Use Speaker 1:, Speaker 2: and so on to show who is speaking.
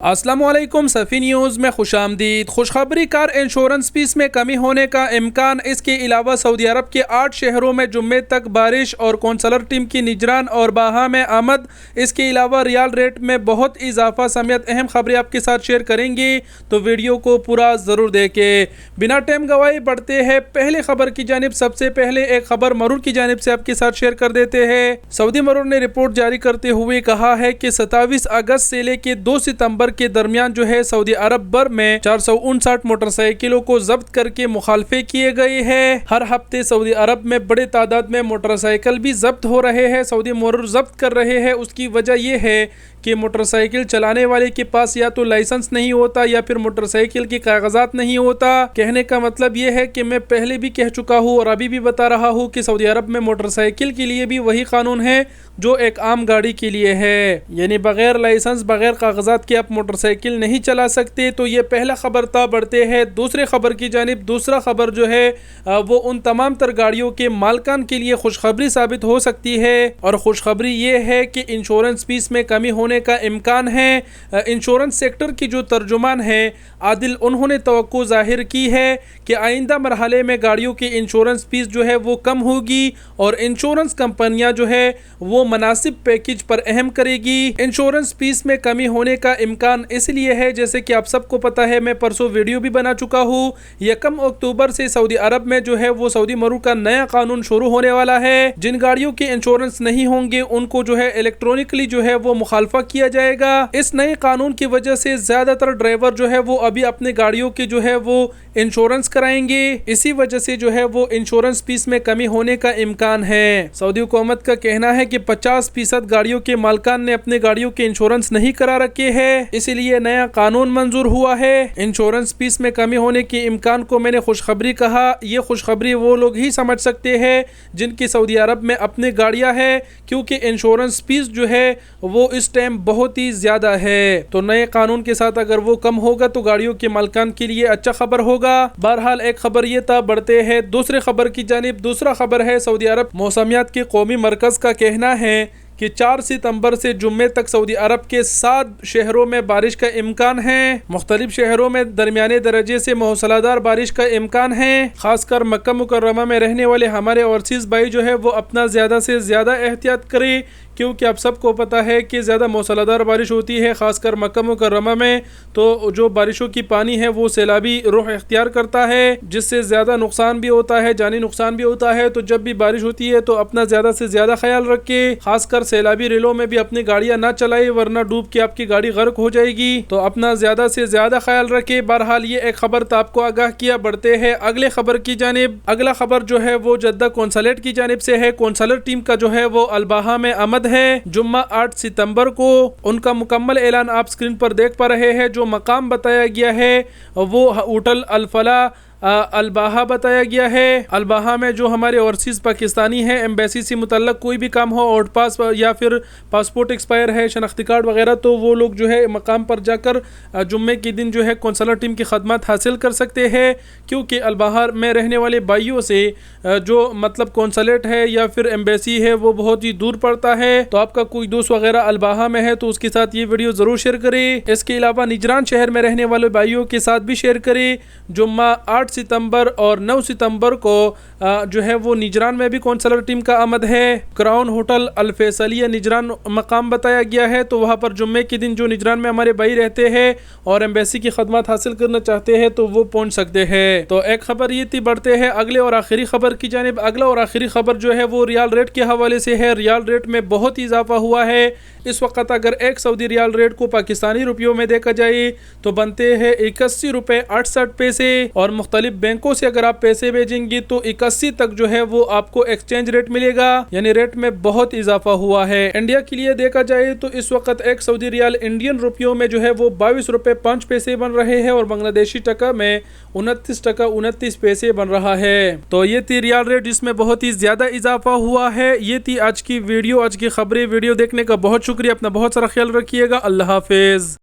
Speaker 1: السلام علیکم صفی نیوز میں خوش آمدید۔ خوشخبری کار انشورنس فیس میں کمی ہونے کا امکان۔ اس کے علاوہ سعودی عرب کے 8 شہروں میں جمعے تک بارش اور کونسلر ٹیم کی نجران اور باہا میں آمد۔ اس کے علاوہ ریال ریٹ میں بہت اضافہ سمیت اہم خبریں آپ کے ساتھ شیئر کریں گے، تو ویڈیو کو پورا ضرور دیکھیں۔ بنا ٹائم گواہی بڑھتے ہیں پہلے خبر کی جانب۔ سب سے پہلے ایک خبر مرور کی جانب سے آپ کے ساتھ شیئر کر دیتے ہیں۔ سعودی مرور نے رپورٹ جاری کرتے ہوئے کہا ہے کہ 27 اگست سے لے کے 2 ستمبر کے درمیان جو ہے سعودی عرب بھر میں 459 موٹر سائیکلوں کو ضبط کر کے مخالفے کیے گئے ہیں۔ ہر ہفتے سعودی عرب میں بڑے تعداد میں موٹر سائیکل بھی ضبط ہو رہے ہیں۔ سعودی مرور ضبط کر رہے ہیں، اس کی وجہ یہ ہے کہ موٹر سائیکل چلانے والے کے پاس یا تو لائسنس نہیں ہوتا یا پھر موٹر سائیکل کے کاغذات نہیں ہوتا۔ کہنے کا مطلب یہ ہے کہ میں پہلے بھی کہہ چکا ہوں اور ابھی بھی بتا رہا ہوں کہ سعودی عرب میں موٹر سائیکل کے لیے بھی وہی قانون ہے جو ایک عام گاڑی کے لیے ہے، یعنی بغیر لائسنس بغیر کاغذات کے آپ موٹر سائیکل نہیں چلا سکتے۔ تو یہ پہلا خبر تھا۔ بڑھتے ہیں دوسرے خبر کی جانب۔ دوسرا خبر جو ہے وہ ان تمام تر گاڑیوں کے مالکان کے لیے خوشخبری ثابت ہو سکتی ہے، اور خوشخبری یہ ہے کہ انشورنس فیس میں کمی ہونے کا امکان ہے۔ انشورنس سیکٹر کی جو ترجمان ہے عادل، انہوں نے توقع ظاہر کی ہے کہ آئندہ مرحلے میں گاڑیوں کی انشورنس فیس جو ہے وہ کم ہوگی، اور انشورنس کمپنیاں جو ہے وہ مناسب پیکیج پر اہم کرے گی۔ انشورنس فیس میں کمی ہونے کا امکان اس لیے ہے، جیسے کہ آپ سب کو پتہ ہے، میں پرسوں ویڈیو بھی بنا چکا ہوں، 1 اکتوبر سے سعودی عرب میں جو ہے وہ سعودی مرور کا نیا قانون شروع ہونے والا ہے۔ جن گاڑیوں کے انشورنس نہیں ہوں گے ان کو جو ہے الیکٹرونکلی جو ہے وہ مخالفہ کیا جائے گا۔ اس نئے قانون کی وجہ سے زیادہ تر ڈرائیور جو ہے وہ ابھی اپنے گاڑیوں کے جو ہے وہ انشورنس کرائیں گے، اسی وجہ سے جو ہے وہ انشورنس فیس میں کمی ہونے کا امکان ہے۔ سعودی حکومت کا کہنا ہے کہ 50% گاڑیوں کے مالکان نے اپنے گاڑیوں کے انشورنس نہیں کرا رکھے ہیں، اسی لیے نیا قانون منظور ہوا ہے۔ انشورنس فیس میں کمی ہونے کے امکان کو میں نے خوشخبری کہا۔ یہ خوشخبری وہ لوگ ہی سمجھ سکتے ہیں جن کی سعودی عرب میں اپنے گاڑیاں ہیں، کیونکہ انشورنس فیس جو ہے وہ اس ٹائم بہت ہی زیادہ ہے۔ تو نئے قانون کے ساتھ اگر وہ کم ہوگا تو گاڑیوں کے مالکان کے لیے اچھا خبر ہوگا۔ بہرحال ایک خبر یہ تھا۔ بڑھتے ہیں دوسرے خبر کی جانب۔ دوسرا خبر ہے سعودی عرب موسمیات کے قومی مرکز کا کہنا ہے کہ 4 ستمبر سے جمعے تک سعودی عرب کے 7 شہروں میں بارش کا امکان ہے۔ مختلف شہروں میں درمیانے درجے سے موسلادھار دار بارش کا امکان ہے۔ خاص کر مکہ مکرمہ میں رہنے والے ہمارے اوورسیز بھائی جو ہے وہ اپنا زیادہ سے زیادہ احتیاط کریں، کیونکہ آپ سب کو پتہ ہے کہ زیادہ موسلادھار بارش ہوتی ہے، خاص کر مکہ مکرمہ میں، تو جو بارشوں کی پانی ہے وہ سیلابی رخ اختیار کرتا ہے، جس سے زیادہ نقصان بھی ہوتا ہے، جانی نقصان بھی ہوتا ہے۔ تو جب بھی بارش ہوتی ہے تو اپنا زیادہ سے زیادہ خیال رکھیں، خاص کر سیلابی ریلوں میں بھی اپنی گاڑیاں نہ چلائیں، ورنہ ڈوب کے آپ کی گاڑی غرق ہو جائے گی۔ تو اپنا زیادہ سے زیادہ خیال رکھیں۔ بہرحال یہ ایک خبر تو آپ کو آگاہ کیا۔ بڑھتے ہیں اگلے خبر کی جانب۔ اگلا خبر جو ہے وہ جدہ کونسلیٹ کی جانب سے ہے۔ کونسلر ٹیم کا جو ہے وہ الباہا میں آمد ہے جمعہ 8 ستمبر کو۔ ان کا مکمل اعلان آپ سکرین پر دیکھ پا رہے ہیں۔ جو مقام بتایا گیا ہے وہ ہوٹل الفلاح الباہا بتایا گیا ہے۔ الباہا میں جو ہمارے اوورسیز پاکستانی ہیں، ایمبیسی سے متعلق کوئی بھی کام ہو، آؤٹ پاس یا پھر پاسپورٹ ایکسپائر ہے، شناختی کارڈ وغیرہ، تو وہ لوگ جو ہے مقام پر جا کر جمعے کے دن جو ہے کونسلر ٹیم کی خدمات حاصل کر سکتے ہیں، کیونکہ الباہا میں رہنے والے بھائیوں سے جو مطلب کونسلیٹ ہے یا پھر ایمبیسی ہے وہ بہت ہی دور پڑتا ہے۔ تو آپ کا کوئی دوست وغیرہ الباہا میں ہے تو اس کے ساتھ یہ ویڈیو ضرور شیئر کریں۔ اس کے علاوہ نجران شہر میں رہنے والے بھائیوں کے ساتھ بھی شیئر کریں۔ جمعہ 8 ستمبر اور 9 ستمبر کو جو ہے وہ نجران میں بھی کونسلر ٹیم کا آمد ہے۔ کراؤن ہوٹل الفیصلیہ نجران مقام بتایا گیا ہے، تو وہاں پر جمعے کے دن جو نجران میں ہمارے بھائی رہتے ہیں اور ایمبیسی کی خدمات حاصل کرنا چاہتے ہیں تو وہ پہنچ سکتے ہیں۔ تو ایک خبر یہ تھی۔ بڑھتے ہیں اگلے اور آخری خبر کی جانب۔ اگلا اور آخری خبر جو ہے وہ ریال ریٹ کے حوالے سے ہے۔ ریال ریٹ میں بہت اضافہ ہوا ہے۔ اس وقت اگر ایک سعودی ریال ریٹ کو پاکستانی روپیوں میں دیکھا جائے تو بنتے ہیں 81 روپے 68 پیسے، اور مختلف بینکوں سے اگر آپ پیسے بھیجیں گے تو 81 تک جو ہے وہ آپ کو ایکسچینج ریٹ ملے گا، یعنی ریٹ میں بہت اضافہ ہوا ہے۔ انڈیا کے لیے دیکھا جائے تو اس وقت ایک سعودی ریال انڈین روپیوں میں جو ہے وہ 22 روپے 5 پیسے بن رہے ہیں، اور بنگلہ دیشی ٹکا میں 29 ٹکا 29 پیسے بن رہا ہے۔ تو یہ تھی ریال ریٹ جس میں بہت ہی زیادہ اضافہ ہوا ہے۔ یہ تھی آج کی ویڈیو، آج کی خبریں۔ ویڈیو دیکھنے کا بہت شکریہ۔ اپنا بہت سارا خیال رکھیے گا۔ اللہ حافظ۔